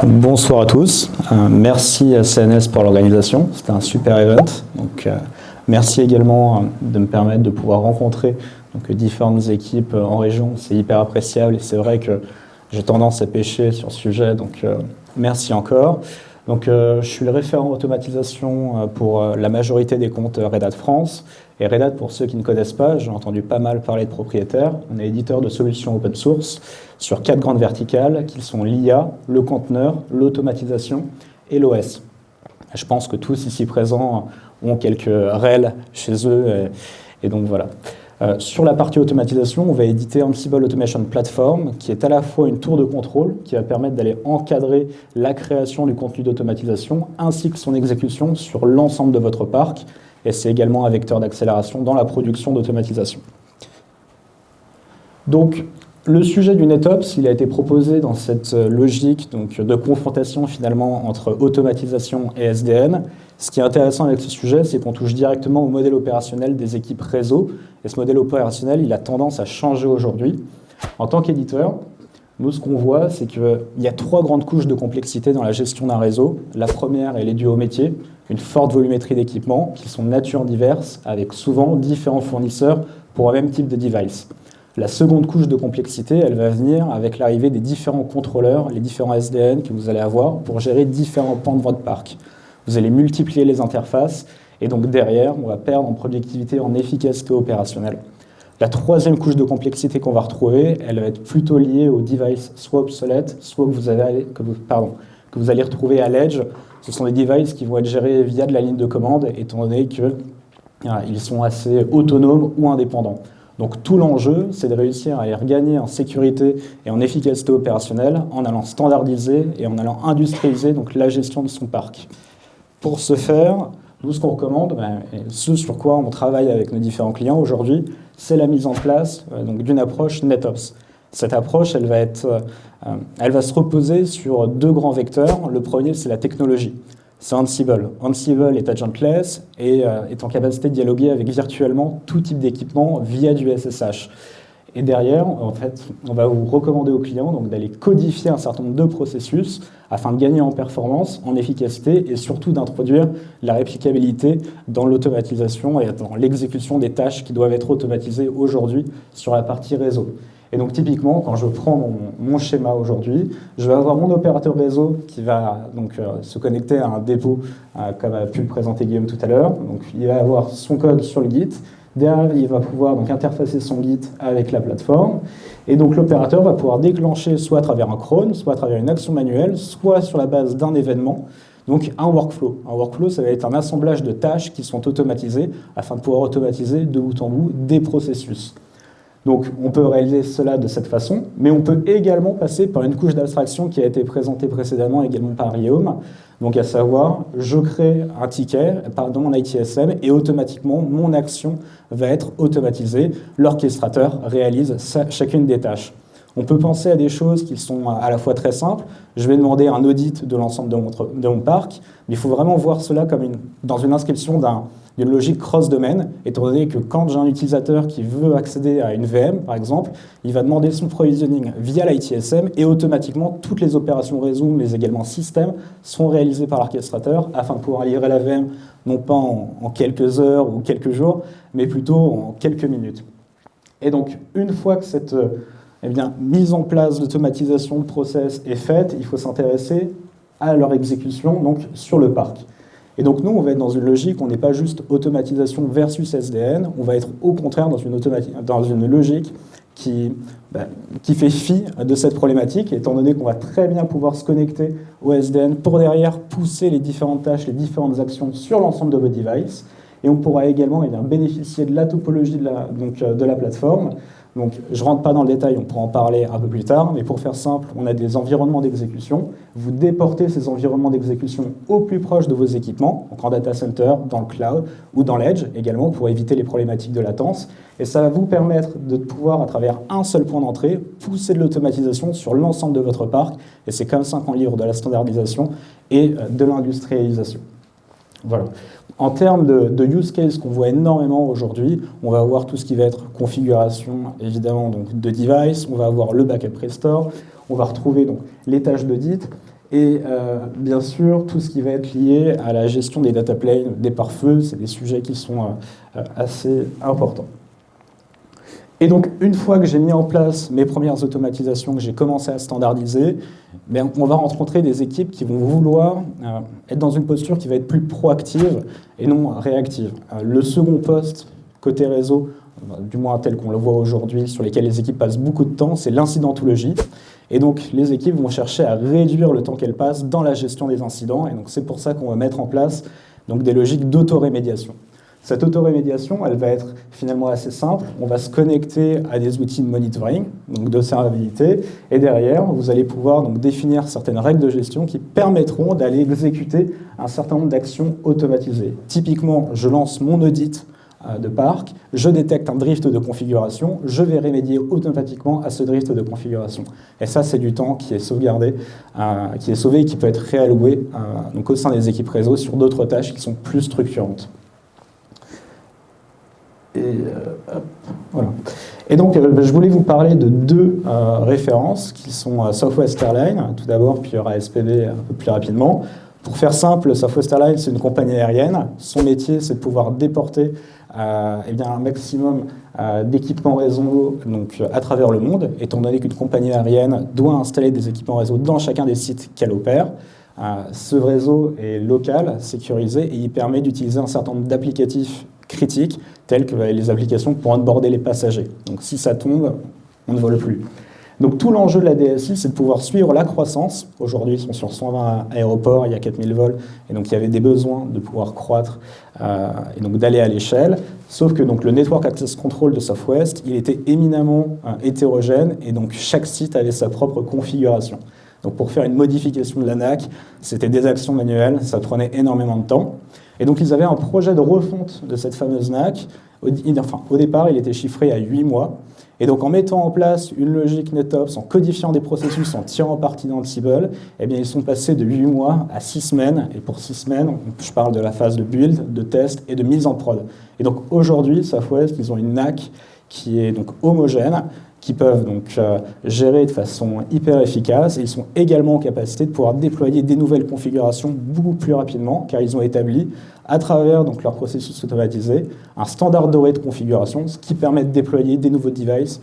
Bonsoir à tous. Merci à CNS pour l'organisation. C'était un super event. Merci également de me permettre de pouvoir rencontrer différentes équipes en région. C'est hyper appréciable et c'est vrai que j'ai tendance à pêcher sur ce sujet. Merci encore. Je suis le référent automatisation pour la majorité des comptes Red Hat France. Et Red Hat, pour ceux qui ne connaissent pas, j'ai entendu pas mal parler de propriétaires. On est éditeur de solutions open source sur 4 grandes verticales qui sont l'IA, le conteneur, l'automatisation et l'OS. Je pense que tous ici présents ont quelques RHEL chez eux. Et donc voilà. Sur la partie automatisation, on va éditer Ansible Automation Platform, qui est à la fois une tour de contrôle qui va permettre d'aller encadrer la création du contenu d'automatisation ainsi que son exécution sur l'ensemble de votre parc. Et c'est également un vecteur d'accélération dans la production d'automatisation. Donc, le sujet du NetOps, il a été proposé dans cette logique de confrontation finalement entre automatisation et SDN. Ce qui est intéressant avec ce sujet, c'est qu'on touche directement au modèle opérationnel des équipes réseau. Et ce modèle opérationnel, il a tendance à changer aujourd'hui. En tant qu'éditeur, nous, ce qu'on voit, c'est qu'il y a 3 grandes couches de complexité dans la gestion d'un réseau. La première, elle est due au métier, une forte volumétrie d'équipements qui sont de nature diverses, avec souvent différents fournisseurs pour un même type de device. La seconde couche de complexité, elle va venir avec l'arrivée des différents contrôleurs, les différents SDN que vous allez avoir pour gérer différents pans de votre parc. Vous allez multiplier les interfaces et donc derrière, on va perdre en productivité, en efficacité opérationnelle. La troisième couche de complexité qu'on va retrouver, elle va être plutôt liée aux devices soit obsolètes, soit que vous allez retrouver à l'edge. Ce sont des devices qui vont être gérés via de la ligne de commande, étant donné qu'ils sont assez autonomes ou indépendants. Donc tout l'enjeu, c'est de réussir à y regagner en sécurité et en efficacité opérationnelle en allant standardiser et en allant industrialiser la gestion de son parc. Pour ce faire, nous, ce qu'on recommande, ce sur quoi on travaille avec nos différents clients aujourd'hui, c'est la mise en place d'une approche NetOps. Cette approche, elle va se reposer sur 2 grands vecteurs. Le premier, c'est la technologie. C'est Ansible. Ansible est agentless et est en capacité de dialoguer avec virtuellement tout type d'équipement via du SSH. Et derrière, en fait, on va vous recommander aux clients d'aller codifier un certain nombre de processus afin de gagner en performance, en efficacité et surtout d'introduire la réplicabilité dans l'automatisation et dans l'exécution des tâches qui doivent être automatisées aujourd'hui sur la partie réseau. Et donc typiquement, quand je prends mon schéma aujourd'hui, je vais avoir mon opérateur réseau qui va se connecter à un dépôt, comme a pu le présenter Guillaume tout à l'heure. Donc il va avoir son code sur le Git. Derrière, il va pouvoir interfacer son Git avec la plateforme. Et donc l'opérateur va pouvoir déclencher soit à travers un cron, soit à travers une action manuelle, soit sur la base d'un événement. Donc un workflow. Un workflow, ça va être un assemblage de tâches qui sont automatisées afin de pouvoir automatiser de bout en bout des processus. Donc on peut réaliser cela de cette façon, mais on peut également passer par une couche d'abstraction qui a été présentée précédemment également par Guillaume. Donc à savoir, je crée un ticket dans mon ITSM et automatiquement mon action va être automatisée. L'orchestrateur réalise chacune des tâches. On peut penser à des choses qui sont à la fois très simples. Je vais demander un audit de l'ensemble de mon parc, mais il faut vraiment voir cela comme dans une inscription d'une logique cross-domaine, étant donné que quand j'ai un utilisateur qui veut accéder à une VM, par exemple, il va demander son provisioning via l'ITSM et automatiquement, toutes les opérations réseau, mais également système, sont réalisées par l'orchestrateur afin de pouvoir livrer la VM, non pas en quelques heures ou quelques jours, mais plutôt en quelques minutes. Et donc, une fois que cette mise en place d'automatisation de process est faite, il faut s'intéresser à leur exécution sur le parc. Et donc nous, on va être dans une logique, on n'est pas juste automatisation versus SDN, on va être au contraire dans une logique qui fait fi de cette problématique, étant donné qu'on va très bien pouvoir se connecter au SDN pour derrière pousser les différentes tâches, les différentes actions sur l'ensemble de vos devices. Et on pourra également bénéficier de la topologie de la plateforme. Donc, je ne rentre pas dans le détail, on pourra en parler un peu plus tard, mais pour faire simple, on a des environnements d'exécution. Vous déportez ces environnements d'exécution au plus proche de vos équipements, donc en data center, dans le cloud ou dans l'edge également, pour éviter les problématiques de latence. Et ça va vous permettre de pouvoir, à travers un seul point d'entrée, pousser de l'automatisation sur l'ensemble de votre parc. Et c'est comme ça qu'on livre de la standardisation et de l'industrialisation. Voilà. En termes de use case qu'on voit énormément aujourd'hui, on va avoir tout ce qui va être configuration évidemment de device, on va avoir le backup restore, on va retrouver les tâches d'audit Et bien sûr, tout ce qui va être lié à la gestion des data planes, des pare-feux, c'est des sujets qui sont assez importants. Et donc, une fois que j'ai mis en place mes premières automatisations, que j'ai commencé à standardiser, ben, on va rencontrer des équipes qui vont vouloir être dans une posture qui va être plus proactive et non réactive. Le second poste, côté réseau, du moins tel qu'on le voit aujourd'hui, sur lesquels les équipes passent beaucoup de temps, c'est l'incidentologie. Et donc, les équipes vont chercher à réduire le temps qu'elles passent dans la gestion des incidents. Et donc, c'est pour ça qu'on va mettre en place donc, des logiques d'autorémédiation. Cette autorémédiation, elle va être finalement assez simple. On va se connecter à des outils de monitoring, donc d'observabilité, et derrière, vous allez pouvoir donc définir certaines règles de gestion qui permettront d'aller exécuter un certain nombre d'actions automatisées. Typiquement, je lance mon audit de parc, je détecte un drift de configuration, je vais remédier automatiquement à ce drift de configuration. Et ça, c'est du temps qui est sauvegardé, qui est sauvé et qui peut être réalloué donc au sein des équipes réseau sur d'autres tâches qui sont plus structurantes. Voilà. Et donc, je voulais vous parler de deux références qui sont Southwest Airlines, tout d'abord, puis ASPB un peu plus rapidement. Pour faire simple, Southwest Airlines, c'est une compagnie aérienne. Son métier, c'est de pouvoir déporter eh bien, un maximum d'équipements réseau donc, à travers le monde, étant donné qu'une compagnie aérienne doit installer des équipements réseau dans chacun des sites qu'elle opère. Ce réseau est local, sécurisé, et il permet d'utiliser un certain nombre d'applicatifs critiques, tels que les applications pour onboarder les passagers. Donc si ça tombe, on ne vole plus. Donc tout l'enjeu de la DSI, c'est de pouvoir suivre la croissance. Aujourd'hui, ils sont sur 120 aéroports, il y a 4000 vols, et donc il y avait des besoins de pouvoir croître et donc d'aller à l'échelle. Sauf que donc, le Network Access Control de Southwest, il était éminemment hétérogène, et donc chaque site avait sa propre configuration. Donc pour faire une modification de la NAC, c'était des actions manuelles, ça prenait énormément de temps. Et donc ils avaient un projet de refonte de cette fameuse NAC. Au départ, il était chiffré à 8 mois. Et donc en mettant en place une logique NetOps, en codifiant des processus, en tirant parti d'Ansible, eh bien, ils sont passés de 8 mois à 6 semaines. Et pour 6 semaines, je parle de la phase de build, de test et de mise en prod. Et donc aujourd'hui, Southwest, ils ont une NAC qui est donc homogène, qui peuvent donc gérer de façon hyper efficace, et ils sont également en capacité de pouvoir déployer des nouvelles configurations beaucoup plus rapidement, car ils ont établi, à travers donc, leur processus automatisé, un standard doré de configuration, ce qui permet de déployer des nouveaux devices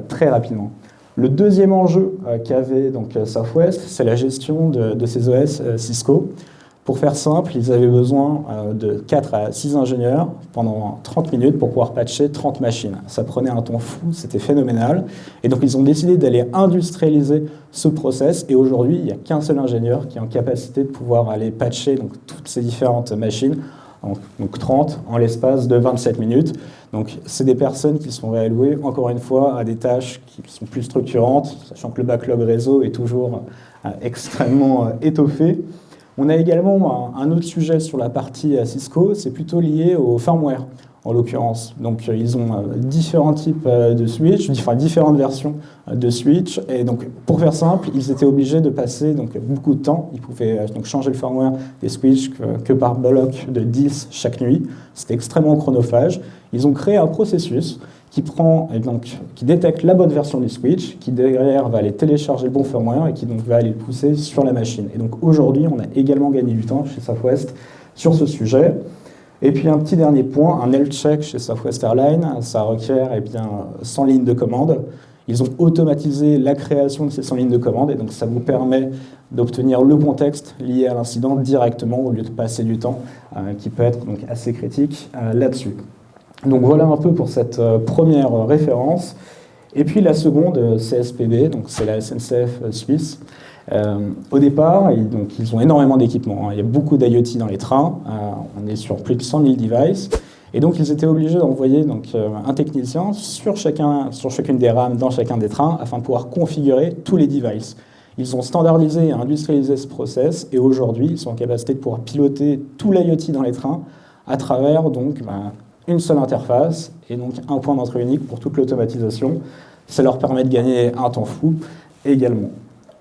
très rapidement. Le deuxième enjeu qu'avait donc Southwest, c'est la gestion de ces OS Cisco. Pour faire simple, ils avaient besoin de 4 à 6 ingénieurs pendant 30 minutes pour pouvoir patcher 30 machines. Ça prenait un temps fou, c'était phénoménal. Et donc, ils ont décidé d'aller industrialiser ce process. Et aujourd'hui, il n'y a qu'un seul ingénieur qui est en capacité de pouvoir aller patcher donc, toutes ces différentes machines, donc 30 en l'espace de 27 minutes. Donc, c'est des personnes qui sont réallouées, encore une fois, à des tâches qui sont plus structurantes, sachant que le backlog réseau est toujours extrêmement étoffé. On a également un autre sujet sur la partie Cisco, c'est plutôt lié au firmware, en l'occurrence. Donc, ils ont différents types de switch, enfin différentes versions de switch. Et donc, pour faire simple, ils étaient obligés de passer donc, beaucoup de temps. Ils pouvaient donc, changer le firmware des switches que par bloc de 10 chaque nuit. C'était extrêmement chronophage. Ils ont créé un processus qui prend et donc qui détecte la bonne version du switch, qui derrière va aller télécharger le bon firmware et qui donc va aller le pousser sur la machine. Et donc aujourd'hui, on a également gagné du temps chez Southwest sur ce sujet. Et puis un petit dernier point, un health check chez Southwest Airlines, ça requiert 100 lignes de commande. Ils ont automatisé la création de ces 100 lignes de commande et donc ça vous permet d'obtenir le contexte lié à l'incident directement au lieu de passer du temps qui peut être donc assez critique là-dessus. Donc voilà un peu pour cette première référence. Et puis la seconde, CSPB, donc c'est la SNCF suisse. Au départ, ils ont énormément d'équipements. Il y a beaucoup d'IoT dans les trains. On est sur plus de 100 000 devices. Et donc ils étaient obligés d'envoyer un technicien sur chacune des rames dans chacun des trains afin de pouvoir configurer tous les devices. Ils ont standardisé et industrialisé ce process et aujourd'hui, ils sont en capacité de pouvoir piloter tout l'IoT dans les trains à travers une seule interface et donc un point d'entrée unique pour toute l'automatisation. Ça leur permet de gagner un temps fou également.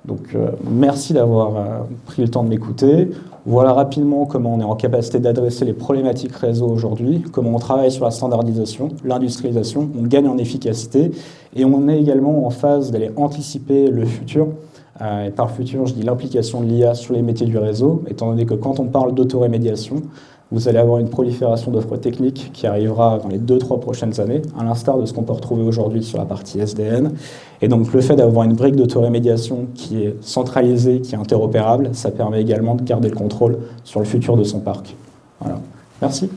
Donc merci d'avoir pris le temps de m'écouter. Voilà rapidement comment on est en capacité d'adresser les problématiques réseau aujourd'hui, comment on travaille sur la standardisation, l'industrialisation, on gagne en efficacité et on est également en phase d'aller anticiper le futur Et par futur, je dis l'implication de l'IA sur les métiers du réseau, étant donné que quand on parle d'autorémédiation, vous allez avoir une prolifération d'offres techniques qui arrivera dans les 2-3 prochaines années, à l'instar de ce qu'on peut retrouver aujourd'hui sur la partie SDN. Et donc le fait d'avoir une brique d'autorémédiation qui est centralisée, qui est interopérable, ça permet également de garder le contrôle sur le futur de son parc. Voilà. Merci.